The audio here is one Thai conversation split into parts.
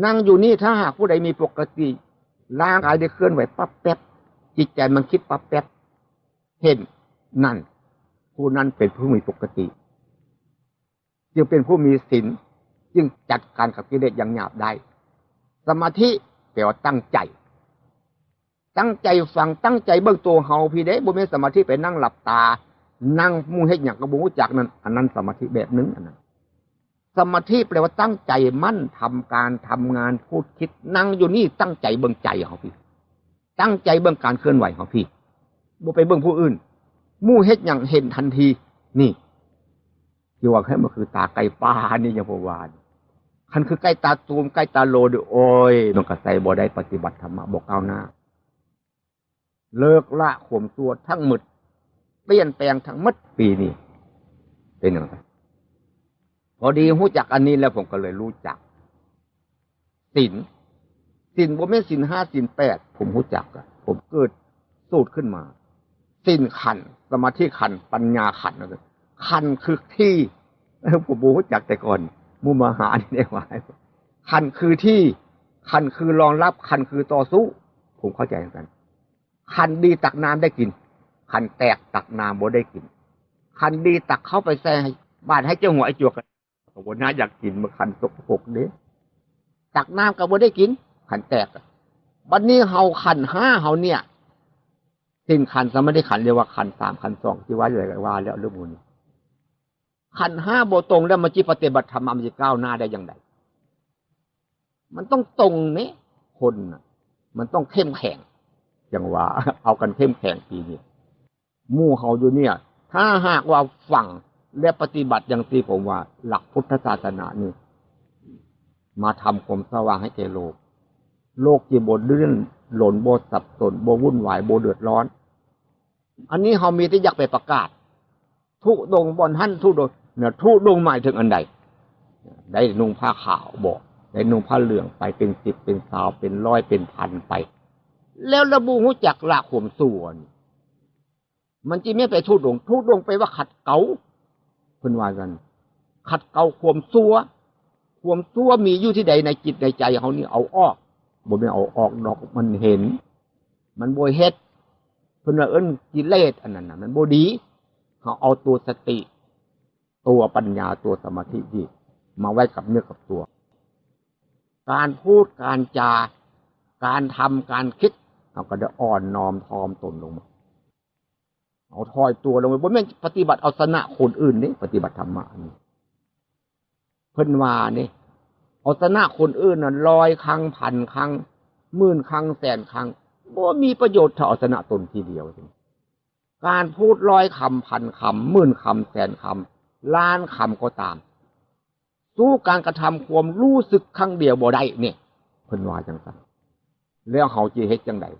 นั่งอยู่นี่ถ้าหากผู้ใดมีปกติร่างกายได้เคลื่อนไหวปั๊บแป๊บจิตใจมันคิดปั๊บแป๊บเห็นนั่นผู้นั้นเป็นผู้มีปกติจึงเป็นผู้มีศีลจึงจัดการกับกิเลสอย่างหยาบได้สมาธิแปลว่าตั้งใจฟังตั้งใจเบิ่งตัวเฮาพี่เด้บ่แม่นสมาธิไปนั่งหลับตานั่งมุ่งเฮ็ดหยังก็บ่รู้จักนั่นอันนั้นสมาธิแบบนึงอันนั้นสมาธิแปลว่าตั้งใจมั่นทำการทำงานพูดคิดนั่งอยู่นี่ตั้งใจเบิ่งใจเฮาพี่ตั้งใจเบิ่งการเคลื่อนไหวของพี่บ่ไปเบิ่งผู้อื่นมู่เฮ็ดหยังเห็นทันทีนี่ที่ว่าแค่มันคือตาไก่ป่านี่ยังบ่ว่าคันคือใกล้ตาตูมใกล้ตาโลดโอ้ยมันก็ใส่บ่ได้ปฏิบัติธรรมะบ่ก้าวหน้าเลิกละข่มตัวทั้งหมดเปลี่ยนแปลงทั้งหมดปีนี้เป็นอย่างไรพอดีรู้จักอันนี้แล้วผมก็เลยรู้จักศีลบ่แม่นศีล5ศีล8ผมรู้จักอ่ะผมเกิดสูตรขึ้นมาศีลขันธ์สมาธิขันธ์ปัญญาขันธ์นะขันธ์คือที่ผมบ่รู้จักแต่ก่อนมุมหานี่ได้ว่าขันธ์คือที่ขันธ์คือรองรับขันธ์คือต่อสู้ผมเข้าใจเหมือนกันขันธ์ดีตักน้ำได้กินขันธ์แตกตักน้ำบ่ได้กินขันธ์ดีตักเข้าไปแซ่ให้บ้านให้เจ้าหัวไอ้จวกกันบ่น่าอยากกินมาขันธ์สกปรกเด้ตักน้ำก็บ่ได้กินขันธ์แตกบัดนี้เฮาขันธ์5เฮาเนี่ยสิ้นขันธ์สมาธิขันธ์เรียกว่าขันธ์3ขันธ์2ที่ว่าอยู่ก็ว่าแล้วเรื่องพวกนี้ขันธ์5บ่ตรงแล้วมันสิปฏิบัติธรรมมันสิก้าวหน้าได้อย่างไรมันต้องตรงนี่คนน่ะมันต้องเข้มแข็งอย่างว่าเอากันเข้มแข็งทีนี้หมู่เฮาอยู่เนี่ยถ้าหากว่าฟังและปฏิบัติอย่างที่ผมว่าหลักพุทธศาสนานี่มาทำความสว่างให้แก่โลกที่บ่เลื่อนหล่นบ่สับสนบ่วุ่นวายบ่เดือดร้อนอันนี้เฮามีแต่อยากไปประกาศทุดงบ่หั่นทุดงเนี่ยทุดงหมายถึงอันใดได้นุ่งผ้าขาวบ่ได้นุ่งผ้าเหลืองไปเป็น10เป็น20เป็น100เป็นพันไปแล้วระบุรู้จักละข่มส่วนมันจิไม่ไปทุดงไปว่าขัดเกลาเพิ่นว่ากันขัดเกลาความชั่วมีอยู่ที่ใดในจิตในใจเฮานี่เอาออกบ่แม่นเอาออกดอกมันเห็นมันบ่เฮ็ดเพิ่นว่าเอิ้นกิเลสอันนั้นน่ะมันบ่ดีเฮาเอาตัวสติตัวปัญญาตัวสมาธิที่มาไว้กับเนื้อกับตัวการพูดการจาการทำการคิดเราก็ได้อ่อนน้อมถ่อมตนลงมาเอาถอยตัวลงไปบ่แม่นปฏิบัติเอาชนะคนอื่นนี่ปฏิบัติธรรมะนี่เพิ่นว่านี่เอาชนะคนอื่นน่ะ100ครั้งพันครั้งหมื่นครั้งแสนครั้งบ่มีประโยชน์ถ้าเอาชนะตนทีเดียวการพูด100คำพันคำหมื่นคำแสนคำล้านคำก็ตามสู้การกระทำความรู้สึกครั้งเดียวบ่ได้เนี่ยเพิ่นว่าจังซั่นแล้วเฮาสิเฮ็ดจังได๋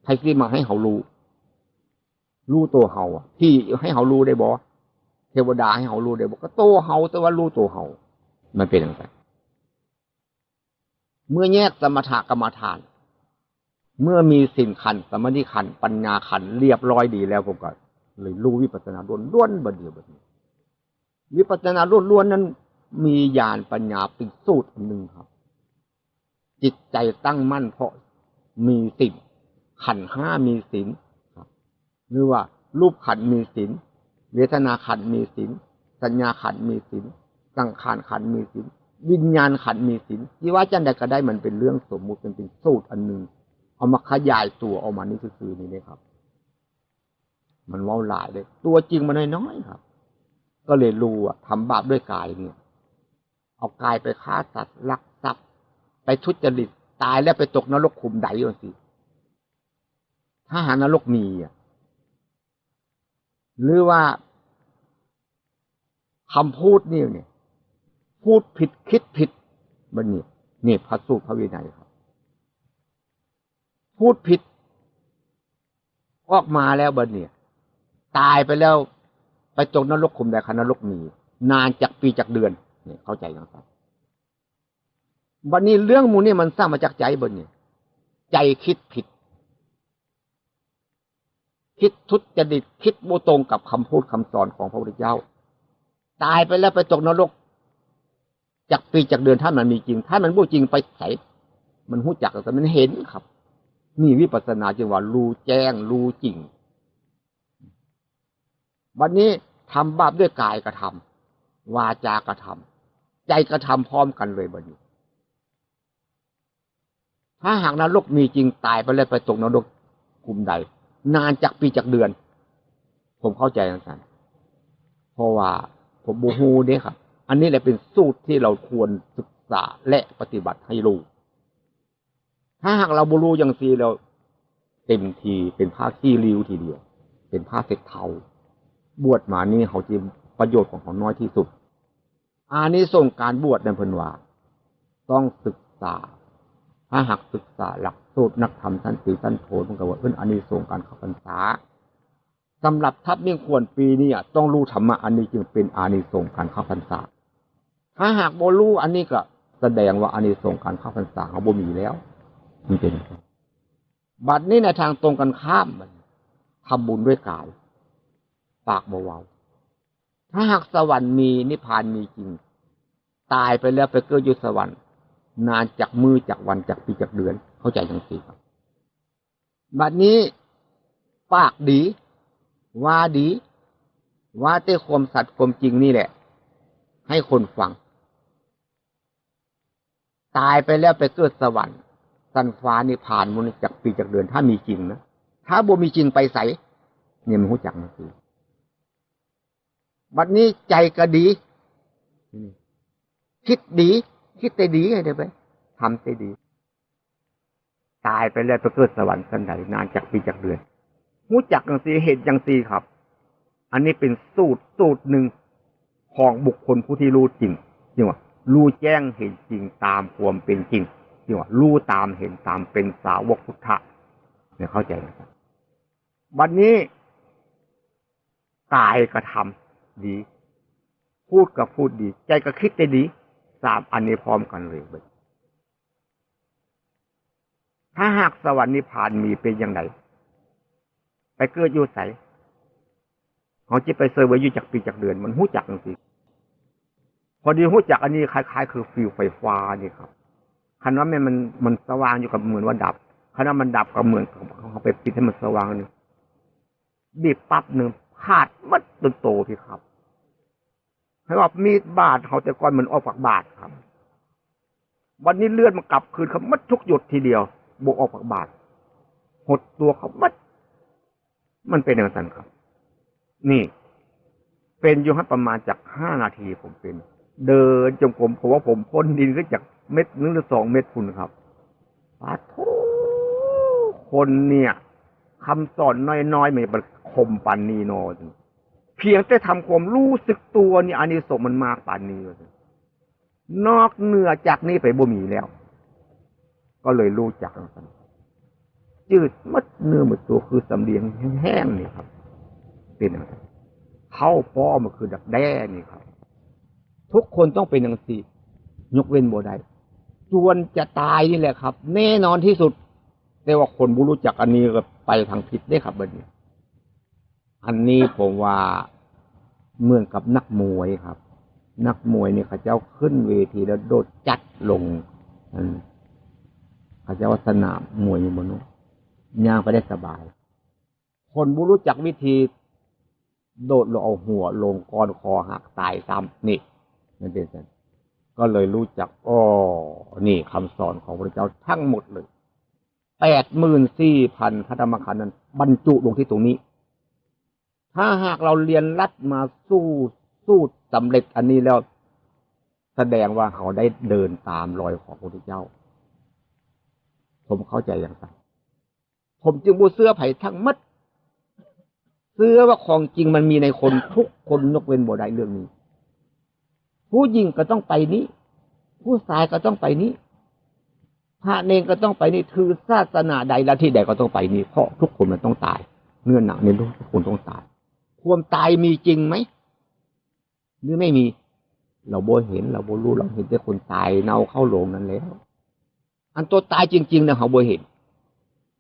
ให้สิมาให้เฮารู้ตัวเฮาอ่ะที่ให้เฮารู้ได้บ่เทวดาให้เฮารู้ได้บ่ก็ตัวเฮาแต่ว่ารู้ตัวเฮามันเป็นจังซั่นเมื่อแยกสมถกรรมฐานเมื่อมีศีลขันธ์สมาธิขันธ์ปัญญาขันธ์เรียบร้อยดีแล้วผมก็เลยรู้วิปัสสนาล้วนๆบัดเดียวบัดนี้วิปัสสนาล้วนๆนั้นมีญาณปัญญาเป็นสูตรนึงครับจิตใจตั้งมั่นเพราะมีศีลขันธ์5มีศีลครับหรือว่ารูปขันธ์มีศีลเวทนาขันธ์มีศีลสัญญาขันธ์มีศีลสังขารขันธ์มีศีลวิญญาณขันธ์มีศีลที่ว่าจังได๋ก็ได้มันเป็นเรื่องสมมุติเป็นสูตรอันนึงเอามาขยายตัวออกมานี่คือนี่เลยครับมันเว้าหลายเลยตัวจริงมันน้อยๆครับก็เลยรู้ว่าทำบาปด้วยกายเนี่ยเอากายไปฆ่าสัตว์ลักทรัพย์ไปทุจริตตายแล้วไปตกนรกขุมใดจังซี่ถ้าหานรกมีอ่ะหรือว่าคำพูดเนี่ยพูดผิดคิดผิดบัดนี้นี่พระสูตรพระวินัยครับพูดผิดออกมาแล้วบัดนี้ตายไปแล้วไปตกนรกขุมใดนรกมีนานจากปีจากเดือนเนี่ยเข้าใจยังครับบัดนี้เรื่องหมู่นี้มันสร้างมาจากใจบัดนี้ใจคิดผิดคิดทุจริตคิดบ่ตรงกับคำพูดคำสอนของพระพุทธเจ้าตายไปแล้วไปตกนรก จากปีจากเดือนถ้ามันมีจริงถ้ามันบ่จริงไปไสมันรู้จักแต่มันเห็นครับนี่วิปัสสนาจึงว่ารู้แจ้งรู้จริงบัดนี้ทำบาปด้วยกายกระทำวาจากระทำใจกระทำพร้อมกันเลยบัดนี้ถ้าหากนรกมีจริงตายไปแล้วไปตกนรกกลุ่มใดนานจากปีจากเดือนผมเข้าใจอย่างนั้นเพราะว่าผมบูฮูเด้ครับอันนี้แหละเป็นสูตรที่เราควรศึกษาและปฏิบัติให้รู้ถ้าหากเราบูรู้อย่างซีเราเต็มทีเป็นผ้าขี้ริ้วทีเดียวเป็นผ้าเสร็จเทาบวชมานี่เขาจะประโยชน์ของเขาน้อยที่สุดอานิสงส์การบวชในเพิ่นว่าต้องศึกษาถ้าหากศึกษาหลักสูตรนักธรรมชั้นสีชั้นโทมันก็ว่าอานิสงส์การเข้าพรรษาสำหรับทัพมิ่งควรปีนี้ต้องรู้ธรรมะอันนี้จึงเป็นอานิสงส์การเข้าพรรษาถ้าหากบ่รู้อันนี้ก็แสดงว่าอานิสงส์การเข้าพรรษาเขาบ่มีแล้วมันเป็นบัดนี้ในทางตรงกันข้ามมันทำบุญด้วยกายปากเบาๆถ้าหากสวรรค์มีนิพพานมีจริงตายไปแล้วไปเกิดอยู่สวรรค์นานจากมือจากวันจากปีจากเดือนเข้าใจจังซี่ครับบัดนี้ปากดีว่าดีว่าแต่ความสัตย์ความจริงนี่แหละให้คนฟังตายไปแล้วไปเกิดสวรรค์สันฟ้านิพพานมันจากปีจากเดือนถ้ามีจริงนะถ้าบ่มีจริงไปไสเนี่ยมันรู้จักจังซี่บัดนี้ใจก็ดีคิดดีคิดแต่ดีให้ได้ไปทำแต่ดีตายไปแล้วไปเกิดสวรรค์สันใดนานจากปีจากเดือนรู้จักจังซี่เห็นจังซี่ครับอันนี้เป็นสูตรหนึ่งของบุคคลผู้ที่รู้จริงจริงว่ารู้แจ้งเห็นจริงตามความเป็นจริงจริงว่ารู้ตามเห็นตามเป็นสาวกพุทธะเนี่ยเข้าใจไหมครับบัดนี้กายก็ทำดีพูดก็พูดดีใจก็คิดได้ดีสามอันนี้พร้อมกันเลยถ้าหากสวรรค์นิพพานมีเป็นอย่างไรไปเกิดอยู่ไสเขาจะไปเซอร์ไว้อยู่จากปีจากเดือนมันหู้จักจังซี่พอดีหู้จักอันนี้คล้ายๆคือฟิวไฟฟ้านี่ครับคันว่ามันสว่างอยู่กับเหมือนว่าดับคันว่ามันดับก็เหมือนเขาไปปิดให้มันสว่างนึงบีบปั๊บนึงขาดมัดจนโตพี่ครับให้ว่ามีดบาดเขาแต่ก่อนมันออกจากบาดครับวันนี้เลือดมันกลับคืนเขามัดทุกหยดทีเดียวบวกออกจากบาดหดตัวเขามัดมันเป็นอย่างนั้นครับนี่เป็นอยู่ให้ประมาณจาก5 นาทีผมเป็นเดินจงกรมเพราะว่าผมพ่นดินขึ้นจากเม็ด1 หรือ 2 เม็ดพุ่นครับปาโธคนเนี่ยคำสอนน้อยๆมันคมปานนี้นอเพียงแต่ทำความรู้สึกตัวนี่อานิสงส์มันมากปานนี้นอกเหนือจากนี้ไปบ่มีแล้วก็เลยรู้จักกันจืดมัดเนื้อหมดตัวคือสำเนียงแห้งๆนี่ครับเป็นอะไรเข้าป้อมันคือดักแด้นี่ครับทุกคนต้องเป็นอย่างสี่ยกเว้นบ่ได้จวนจะตายนี่แหละครับแน่นอนที่สุดแต่ว่าคนบ่รู้จักอันนี้ก็ไปทางผิดได้ครับบัดนี้อันนี้ผมว่าเหมือนกับนักมวยครับนักมวยนี่เขาเจ้าขึ้นเวทีแล้วโดดจัดลงเขาเจ้าสนามมวยอยู่บนนู้นย่างไปได้สบายคนบ่รู้จักวิธีโดดลงเอาหัวลงก้อนคอหักตายซ้ำนี่นั่นเป็นสันก็เลยรู้จักนี่คำสอนของพระเจ้าทั้งหมดเลย 84,000 พระธรรมขันธ์นั้นบรรจุลงที่ตรงนี้ถ้าหากเราเรียนรัดมาสู้สำเร็จอันนี้แล้วแสดงว่าเขาได้เดินตามรอยของพระพุทธเจ้าผมเข้าใจอย่างไรผมจึงบ่เชื่อไผทั้งหมดเชื่อว่าของจริงมันมีในคนทุกคนยกเว้นบ่ได้เรื่องนี้ผู้หญิงก็ต้องไปนี้ผู้ชายก็ต้องไปนี้พระเนรก็ต้องไปนี่ถือศาสนาใดละที่ใดก็ต้องไปนี่เพราะทุกคนมันต้องตายเนื้อหนังในทุกคนต้องตายความตายมีจริงไหมหรือไม่มีเราบ่เห็นเราบ่รู้เราเห็นแต่คนตายเน่าเข้าโลงนั้นแล้วอันตัวตายจริงๆเนี่ยเขาบ่เห็น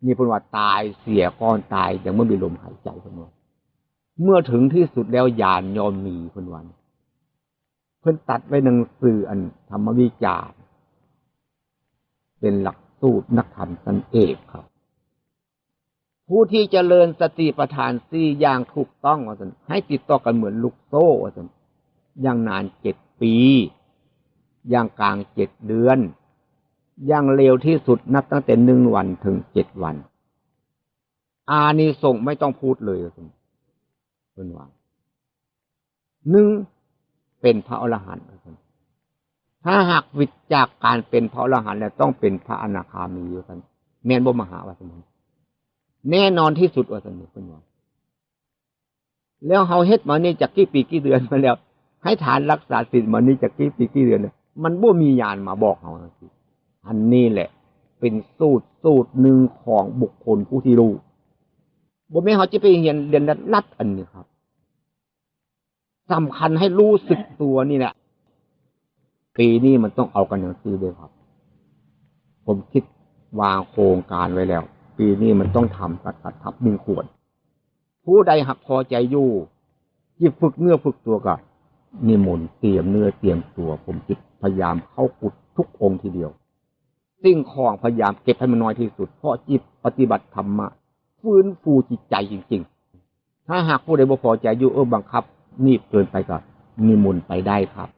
นี่เป็นว่าตายเสียก่อนตายยังไม่มีลมหายใจเพิ่นว่าเมื่อถึงที่สุดแล้วญาณยอมมีเพิ่นว่า พิ่นตัดไว้หนังสืออันธรรมวิจารณ์เป็นหลักสูตรนักธรรมชั้นเอกครับผู้ที่เจริญสติปัฏฐาน4อย่างถูกต้องว่าซั่นให้ติดต่อกันเหมือนลูกโซ่ว่าซั่นอย่างนาน7 ปีอย่างกลาง7 เดือนอย่างเร็วที่สุดนับตั้งแต่1 วันถึง7 วันอานิสงส์ไม่ต้องพูดเลยว่าซั่นเพิ่นว่า1เป็นพระอรหันต์ว่าซั่นถ้าหากวิตจากการเป็นพระอรหันต์แล้วต้องเป็นพระอนาคามีว่าซั่นแม่นบ่มหาว่าซั่นแน่นอนที่สุดว่าซั่นเพิ่นว่าแล้วเฮาเฮ็ดมานี่จักกี่ปีกี่เดือนมาแล้วให้ฐานรักษาศีลมานี่จักกี่ปีกี่เดือนมันบ่มีญาณมาบอกเฮาอันนี้แหละเป็นสูตรหนึ่งของบุคคลผู้ที่รู้บ่แม่นเฮาจะไปเรียนลัดอันนี้ครับสำคัญให้รู้สึกตัวนี่แหละปีนี้มันต้องเอากันอย่างนี้เลยครับผมคิดวางโครงการไว้แล้วปีนี้มันต้องทำตัดทับ1 ขวดผู้ใดหักพอใจอยู่ที่ฝึกเนื้อฝึกตัวก็นิมนต์เตรียมเนื้อเตรียมตัวผมจิตพยายามเข้ากุดทุกองค์ทีเดียวสิ่งของพยายามเก็บให้มันน้อยที่สุดเพราะจิตปฏิบัติธรรมะฟื้นฟูจิตใจจริงๆถ้าหากผู้ใดบ่พอใจอยู่บังคับนี่เกินไปก็นิมนต์ไปได้ครับ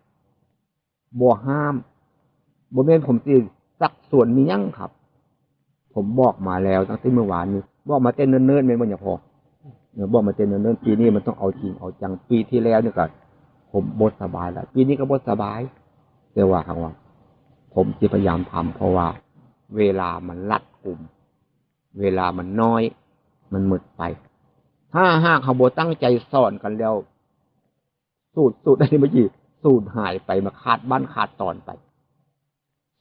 บ่ห้ามบ่แม่นผมสิสักส่วนมีหยังครับผมบอกมาแล้วตั้งแต่เมื่อวานนี้บอกมาเต้นเนิ่นๆแม่นบ่อย่าพอบอกมาเต้นเนิ่นๆปีนี้มันต้องเอาจริงเอาจังปีที่แล้วนี่ก็ผมบ่สบายแล้วปีนี้ก็บ่สบายแต่ว่าครั้งว่าผมจะพยายามทำเพราะว่าเวลามันรัดกุมเวลามันน้อยมันหมดไปถ้าหากเขาบ่ตั้งใจสอนกันแล้วสูตรอันนี้เมื่อกี้สูตรหายไปมาขาดบ้านขาดตอนไป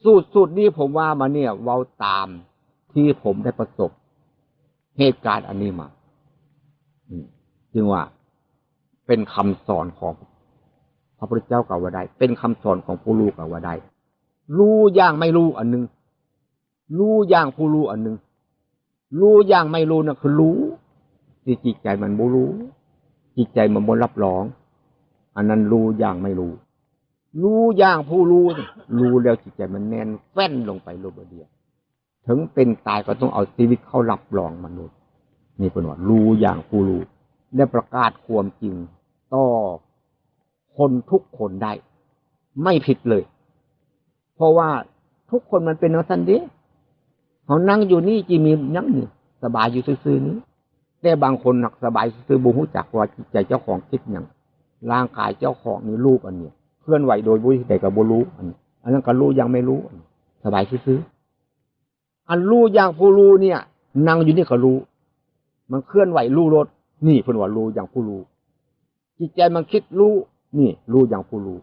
สูตรนี้ผมว่ามาเนี่ยเว้าตามที่ผมได้ประสบเหตุการณ์อันนี้มาจึงว่าเป็นคำสอนของพระพุทธเจ้ากับว่าได้เป็นคำสอนของผู้รู้กับว่าได้รู้อย่างไม่รู้อันนึงรู้อย่างผู้รู้อันนึงรู้อย่างไม่รู้น่ะคือรู้ที่จิตใจมันบ่รู้จิตใจมันบ่รับรองอันนั้นรู้อย่างไม่รู้รู้อย่างผู้รู้รู้แล้วจิตใจมันแน่นแฟ้นลงไปโลกเดียวถึงเป็นตายก็ต้องเอาชีวิตเข้ารับรองมนุษย์นี่เป็นว่ารู้อย่างผู้รู้และประกาศความจริงต่อคนทุกคนได้ไม่ผิดเลยเพราะว่าทุกคนมันเป็นอย่างนั้นดิเขานั่งอยู่นี่จีมีนั่งนี่สบายอยู่ซื่อๆนี้แต่บางคนหนักสบายซื่อๆบ่รู้จักว่าจิตใจเจ้าของคิดหยังร่างกายเจ้าของนี่รูปอันนี้เคลื่อนไหวโดยบ่ได้ก็บ่รู้อันนั้นก็รู้ยังไม่รู้สบายซื่อๆอันรู้อย่างผู้รู้เนี่ยนั่งอยู่นี่ก็รู้มันเคลื่อนไหวรู้รถนี่เพิ่นว่ารู้อย่างผู้รู้จิตใจมันคิดรู้นี่รู้อย่างผู้รู้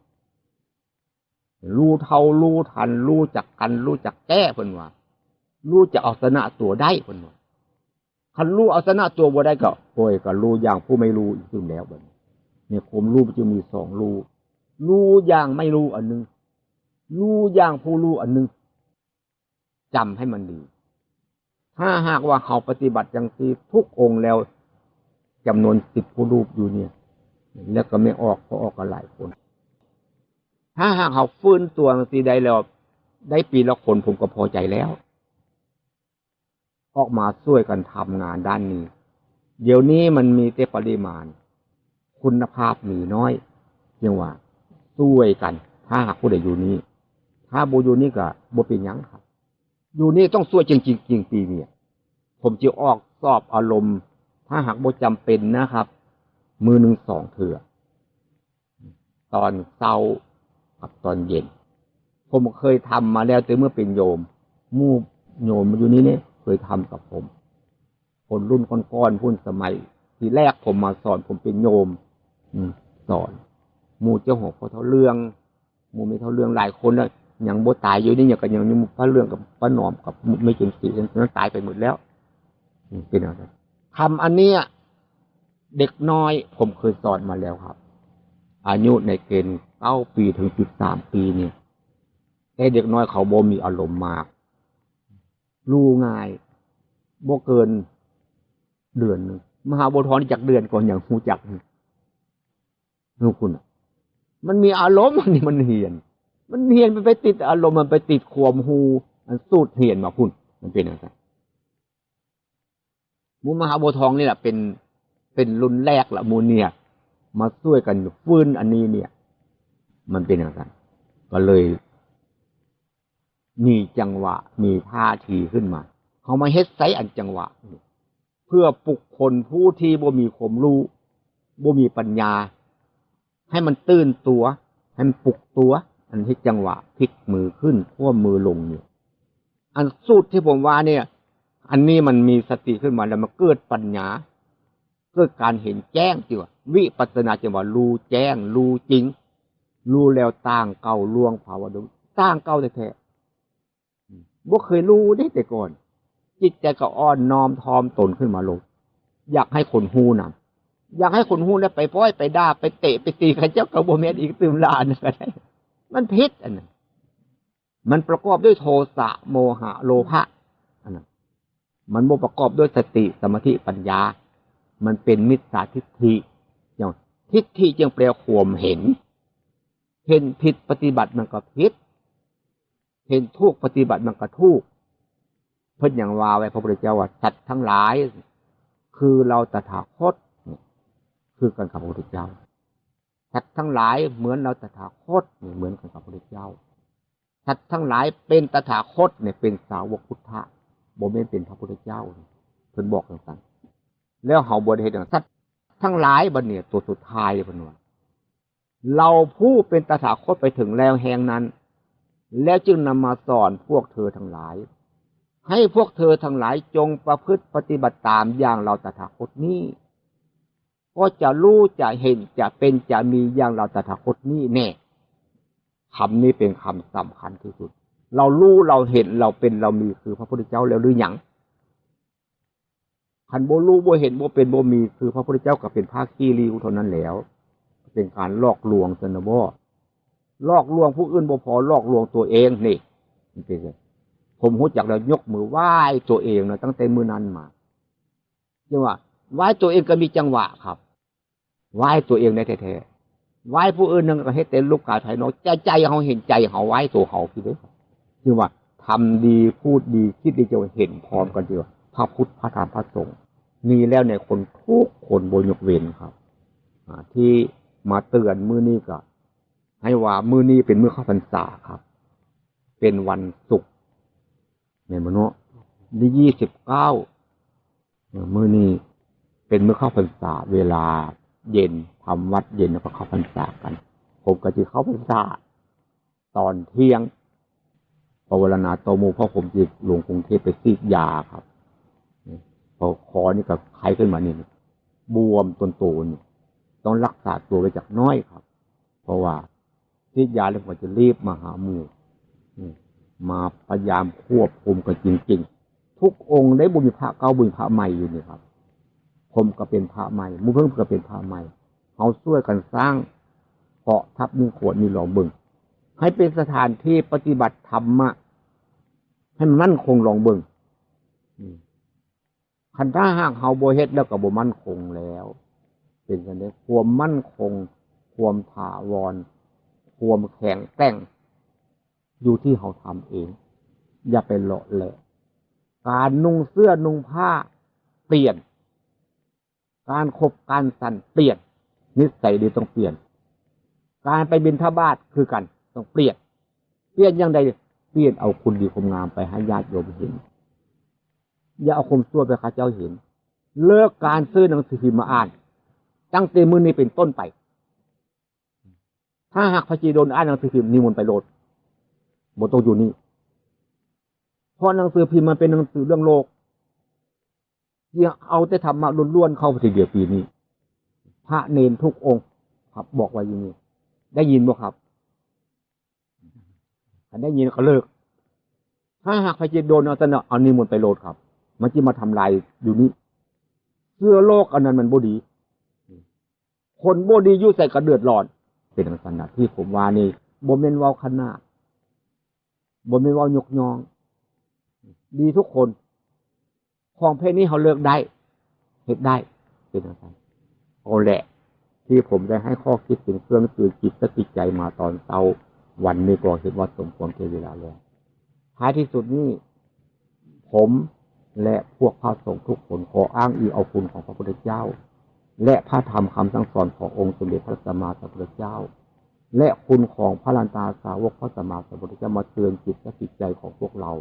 รู้เท่ารู้ทันรู้จักกันรู้จักแก้เพิ่นว่ารู้จะเอาชนะตัวได้เพิ่นว่าคันรู้เอาชนะตัวบ่ได้ก็โอ้ยก็รู้อย่างผู้ไม่รู้อีกซึ่งแล้วบัดนี้เนี่ยผมรู้มันจะมี2รู้รู้อย่างไม่รู้อันนึงรู้อย่างผู้รู้อันนึงจำให้มันดีถ้าหากว่าเขาปฏิบัติอย่างที่ทุกองค์แล้วจำนวน10ผู้รูปอยู่เนี่ยแล้วก็ไม่ออกเพราะออกกันหลายคนถ้าหากเขาฟื้นตัวสิได้แล้วได้ปีละคนผมก็พอใจแล้วออกมาช่วยกันทำงานด้านนี้เดี๋ยวนี้มันมีแต่ปริมาณคุณภาพมีน้อยเพียงว่าช่วยกันถ้าหากผู้ใดอยู่นี้ถ้าบ่อยู่นี่ก็บ่เป็นหยังครับอยู่นี่ต้องช่วยจริงๆปีนี้ผมจะออกสอบอารมณ์ถ้าหากบ่จำเป็นนะครับมือหนึ่ง2 เทื่อตอนเช้ากับตอนเย็นผมเคยทำมาแล้วแต่เมื่อเป็นโยมหมู่โยมอยู่นี่เนี่ยเคยทำกับผมคนรุ่นก้อนๆพุ่นสมัยที่แรกผมมาสอนผมเป็นโยมสอนหมู่เจ้าหกพอเท่าเรื่องหมู่ไม่เท่าเรื่องหลายคนแล้วยังบ่ตายอยู่นี่ยังก็ยังพระเรื่องกับป้าหนอมกับไม่เกิน4นั้นตายไปหมดแล้วเป็นอะไรคำอันเนี้ยเด็กน้อยผมเคยสอนมาแล้วครับอายุในเกณฑ์9 ปีถึง13 ปีเนี่ยแต่เด็กน้อยเขาบ่มีอารมณ์มากรู้ง่ายบ่เกินเดือนนึงมหาโบทอนจากเดือนก่อนอย่างฮู้จักรู้คุณ มันมีอารมณ์อันนี้มันเหียนไปติดอารมณ์มันไปติดความหูมันสูดเหียนมาพุ่นมันเป็นอย่างไรมูมหาโบทองนี่แหละเป็นรุ่นแรกละมูเนี่ยมาช่วยกันฟื้นอันนี้เนี่ยมันเป็นอย่างไรก็เลยมีจังหวะมีท่าทีขึ้นมาเขามาเฮ็ดไซอันจังหวะเพื่อปลุกคนผู้ที่บ่มีความรู้บ่มีปัญญาให้มันตื่นตัวให้มันปลุกตัวอันที่จังหวะพลิกมือขึ้นท่วมมือลงเนี่ยอันสูตรที่ผมว่าเนี่ยอันนี้มันมีสติขึ้นมาแล้วมันเกิดปัญญาเกิดการเห็นแจ้งจิว่าวิปัสสนาจังหวะรู้แจ้งรู้จริงรู้แล้วต่างเก่าล่วงภาวะดต่างเก่าแท้ๆบ่เคยรู้ได้แต่ก่อนจิตใจก็อ่อนน้อมถ่อมตนขึ้นมาลงอยากให้คนฮู้นำอยากให้คนฮู้แล้วไปป้อยไปด่าไปเตะไปตีเขาเจ้าก็บ่แม่นอีกตื่มลานก็ได้มันผิดอันนั้นมันประกอบด้วยโทสะโมหะโลภะอันนั้นมันบ่ประกอบด้วยสติสมาธิปัญญามันเป็นมิจฉาทิฏฐิอย่างทิฏฐิจึงแปลความเห็นผิดปฏิบัติมันก็ผิดเห็นถูกปฏิบัติมันก็ถูกเพิ่นอย่างว่าไว้พระพุทธเจ้าว่าสัตว์ทั้งหลายคือเราตถาคตคือกันกับพระพุทธเจ้าสัตว์ทั้งหลายเหมือนเราตถาคตเหมือนกันกับพระพุทธเจ้าสัตว์ทั้งหลายเป็นตถาคตเนี่ยเป็นสาวกพุทธะบ่แม่นเป็นพระพุทธเจ้าเพิ่นบอกกันแล้วเฮาบ่ได้เฮ็ดสัตว์ทั้งหลายบัดเนี่ยตัวสุดท้ายเพิ่นว่าเราผู้เป็นตถาคตไปถึงแล้วแห่งนั้นแล้วจึงนำมาสอนพวกเธอทั้งหลายให้พวกเธอทั้งหลายจงประพฤติปฏิบัติตามอย่างเราตถาคตนี้ก็จะรู้จะเห็นจะเป็นจะมีอย่างเราตถาคตนี้แน่คำนี้เป็นคำสำคัญที่สุดเรารู้เราเห็นเราเป็นเรามีคือพระพุทธเจ้าแล้วหรือยังคันบ่รู้บ่เห็นบ่เป็นบ่มีคือพระพุทธเจ้าก็เป็นภาคขี้ริ้วเท่านั้นแล้วเป็นการลอกลวงซะนะบ่ลอกลวงผู้อื่นบ่พอลอกลวงตัวเองนี่มันเป็นไงผมรู้จักแล้วยกมือไหว้ตัวเองนะตั้งแต่มื้อนั้นมาจังว่าไหว้ตัวเองก็มีจังหวะครับไหว้ตัวเองได้แท้ๆไหว้ผู้อื่นนึงก็เฮ็ดแต่ลูกกายภายนอกใจเฮาเห็นใจเฮาไหว้ตัวเฮาพี่เด้อคือว่าทำดีพูดดีคิดดีจะเห็นพร้อมกันเดียวพระพุทธพระธรรมพระสงฆ์มีแล้วในคนทุกคนบ่ยกเว้นครับที่มาเตือนมื้อนี้ก็ให้ว่ามื้อนี้เป็นมื้อเข้าพรรษาครับเป็นวันศุกร์แม่นบ่เนาะที่29มื้อนี้เป็นมื้อเข้าพรรษาเวลาเย็นทำวัดเย็นแล้วก็เข้าพรรษากันผมก็สิเข้าพรรษาตอนเที่ยงภาวนาโตโมเพราะผมจะลงกรุงเทพไปซีดยาครับพอคอนี่ก็ไข้ขึ้นมานี่บวมต้นโตนี่ต้องรักษาตัวไว้จากน้อยครับเพราะว่าซีดยาแล้วผมจะรีบมาหาหมู่มาพยายามควบคุมกันจริงๆทุกองค์ได้บุญพระเก่าบุญพระใหม่อยู่นี่ครับผมก็เป็นพระใหม่หมู่เพิ่งก็เป็นพระใหม่เขาช่วยกันสร้างเกาะทับมีขวดมีหลอมบึงให้เป็นสถานที่ปฏิบัติธรรมะให้มันมั่นคงลองเบิ่งคันถ้าหากเฮาบ่เฮ็ดแล้วก็บ่มั่นคงแล้วเป็นจังได๋ความมั่นคงความถาวรความแข็งแกร่งอยู่ที่เฮาทำเองอย่าไปเลาะแหละการนุ่งเสื้อนุ่งผ้าเปลี่ยนการคบการสั่นเปลี่ยนนิสัยดีต้องเปลี่ยนการไปบิณฑบาตคือกันต้องเปลี่ยนอย่างใดเปลี่ยนเอาคุณดีความงามไปให้ญาติโยมเห็นอย่าเอาความชั่วไปให้เจ้าเห็นเลิกการซื้อหนังสือพิมพ์มาอ่านตั้งแต่มื้อนี้เป็นต้นไปถ้าหากพระจีโดนอ่านหนังสือพิมพ์นิมนต์ไปโลดบ่ต้องอยู่นี่เพราะหนังสือพิมพ์มันเป็นหนังสือเรื่องโลกที่เอาแต่ธรรมะล้วนๆเข้าไปทีเดียวปีนี้พระเนรทุกองค์ครับบอกไว้อย่างนี้ได้ยินบ่ครับถ้าได้ยินก็เลิกถ้าหากพระจีโดนเอานิมนต์ไปโลดครับมันจะมาทำลายอยู่นี้เสื้อโลกอันนั้นมันบ่ดีคนบ่ดีอยู่ใส่กระเดือดร้อนเป็นลักษณะที่ผมว่านี่บ่แม่นเว้าขนาดบ่แม่นเว้ายกย่องดีทุกคนของเพศนี้เขาเลิกได้เฮ็ดได้เป็นลักษณะเอาแหละที่ ที่ผมได้ให้ข้อคิดถึงเครื่องตื่นจิตสติใจมาตอนเช้าวันนี้ก็เห็นว่าสมควรแก่เวลาแล้วท้ายที่สุดนี้ผมและพวกพระสงฆ์ทุกคนขออ้างอิงเอาคุณของพระพุทธเจ้าและพระธรรมคำสั่งสอนขององค์สมเด็จพระสัมมาสัมพุทธเจ้าและคุณของพระลันตาสาวกพระสัมมาสัมพุทธเจ้ามาเตือนจิตและจิตใจของพวกเรา